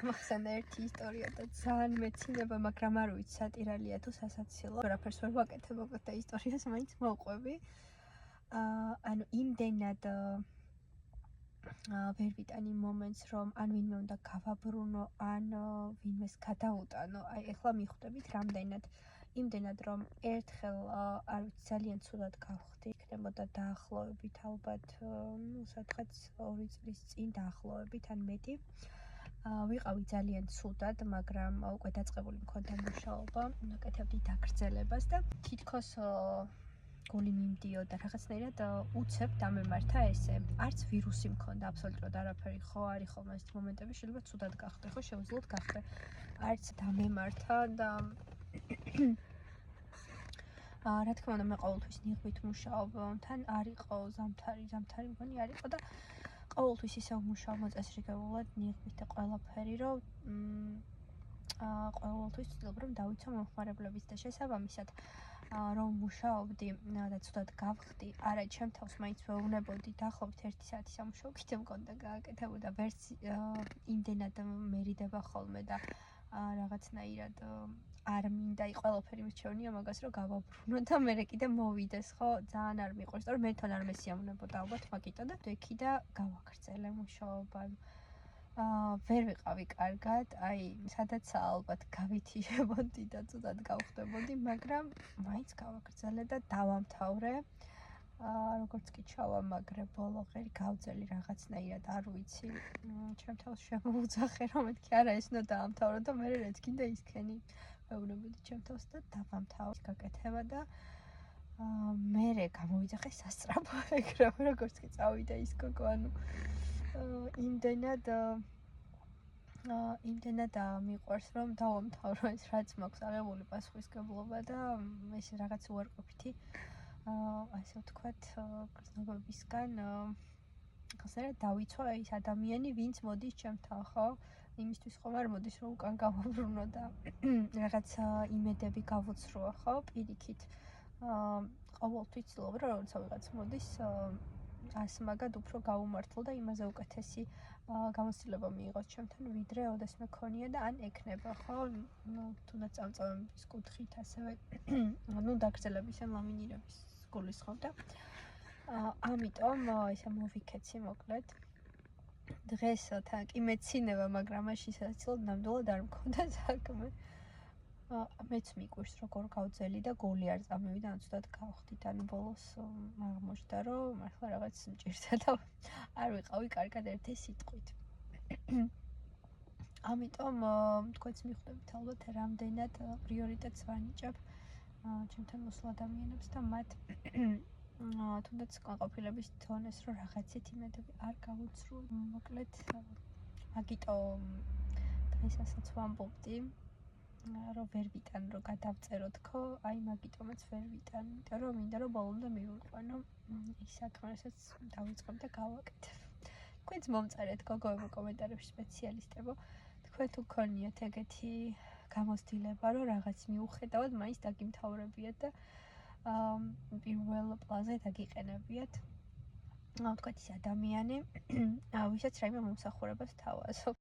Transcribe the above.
გამახსენდა ერთი ისტორია და ძალიან მეცინება, მაგრამ არ ვიცი სატირალია თუ სასაცილო. რაფერს ვერ ვაკეთებ და ისტორიას მაინც მოვყვები. ანუ იმდენად ვერ ვიტან იმ მომენტს, რომ ან ვინმე უნდა გავაბრუნო, ან ვინმეს გადავუტანო. აი ეხლა მიხვდებით რამდენად იმდენად რომ ერთხელ არ ვიცი ძალიან ცუდად გავხდი, იქნებოდა დაახლოებით ალბათ სადღაც 2 წლის წინ დაახლოებით ან მეტი. ვიყავი ძალიან ცუდად, მაგრამ უკვე დაწყებული მქონდა მუშაობა, ვაკეთებდი დაგრძელებას და თითქოს გული მიმდიოდა რაღაცნაირად უცებ დამემართა ესე. არც ვირუსი მქონდა აბსოლუტურად არაფერი, ხო არის ხოლმე ეს მომენტები, შეიძლება ცუდად გახდე, ხო შეუძლოდ გახდე. არც დამემართა და რა თქმა უნდა მე ყოველთვის ნიღბით მუშაობ, თან არ იყო ზამთარი მგონი არ იყო და ყოველთვის ისევ მუშაობ მოწესრიგებულად ნიღბით და ყველაფერი, რომ ყოველთვის ვცდილობ რომ დავიცვა მომხმარებლებიც და შესაბამისად რომ მუშაობდი და ცუდად გავხდი, არა ჩემ თავს მაინც ვეუბნებოდი დაახლოებით 1 საათი სამუშაო კიდე მქონდა გააკეთებოდა, ვერც იმდენად მერიდება ხოლმე და რაღაცნაირად არ მინდა ყველაფერი მირჩევნია მაგას რომ გავაბრუნო და მე კიდე მოვიდეს, ხო? ძალიან არ მიყვარს, რომ მე თან არ მესიამოვნებოდა ალბათ მაგიტო და ვექი და გავაგრძელე მუშაობა. ვერ ვიყავი კარგად, აი სადაც ალბათ გავითიშებოდი და ცუდად გავხდებოდი, მაგრამ მაინც გავაგრძელე და დავამთავრე. როგორც კი ჩავამაგრე ბოლო ღერი გავძელი რაღაცნაირად არ ვიცი, ჩემ თავს შემოუძახე რომ მეთქი არა ეს უნდა დაამთავრო და მე რეც კიდე ისქენი ვეუბნებოდი ჩემ თავს და დავამთავრე გაკეთება და მერე გამოვიძახე სასწრაფო ეგრევე როგორც კი წავიდა ის გოგო, ანუ იმდენად მიყვარს რომ დავამთავრო ეს რაც მაქვს აღებული პასუხისმგებლობა და ეს რაღაც უარყოფითი ასე ვთქვათ გრძნობებისგან ხასერად დავიცვა ის ადამიანი ვინც მოდის ჩემთან, ხო? იმისთვის ხომ არ მოდის რომ უკან გავაბრუნო და რაღაც იმედები გავუცროა, ხო? პირიქით ყოველთვის ვცდილობ რომ როცა ვიღაც მოდის ასმაგად უფრო გავუმართლო და იმაზე უკეთესი გამოცდილება მიიღოს ჩემთან, ვიდრე ოდესმე ქონია და ან ექნება, ხო? თუნდაც წამწამების კუთხით ასევე დაგრძელების ან ლამინირების გულისხმობ და ამიტომ ესე მოვიქეცი მოკლედ. დღეს თან კი მეცინება, მაგრამ მაშინ სასაცილოდ ნამდვილად არ მქონდა საქმე. მეც მიყვარს როგორ გავძელი და გული არ წამევიდა, ან ცუდად გავხდით, ანუ ბოლოს აღმოჩნდა რომ მართლა რაღაც მჭირდა და არ ვიყავი კარგად ერთი სიტყვით. ამიტომ თქვენც მიხვდებით ალბათ რამდენად პრიორიტეტს ვანიჭებ ჩემთან მოსულ ადამიანებს და მათ თუნდაც განყოფილების დონეს რომ რაღაცით იმედები არ გავუცრუ. მოკლედ მაგიტომ დღესაც ვამბობდი რომ ვერ ვიტან რომ გადავწეროთქო, აი მაგიტომაც ვერ ვიტან, იმიტომ რომ მინდა რომ ბოლომდე მივიყვანო ის საქმე, რასაც დავიწყებ და გავაკეთებ. თქვენც მომწერეთ გოგოებო კომენტარებში სპეციალისტებო, თქვენ თუ გქონიათ ეგეთი გამოცდილება რომ რაღაც მიუხედავად მაინც დაგიმთავრებიათ და პირველ პლანზე დაგიყენებიათ თქვენ ის ადამიანი ვისაც რაიმე მომსახურებას თავაზობ.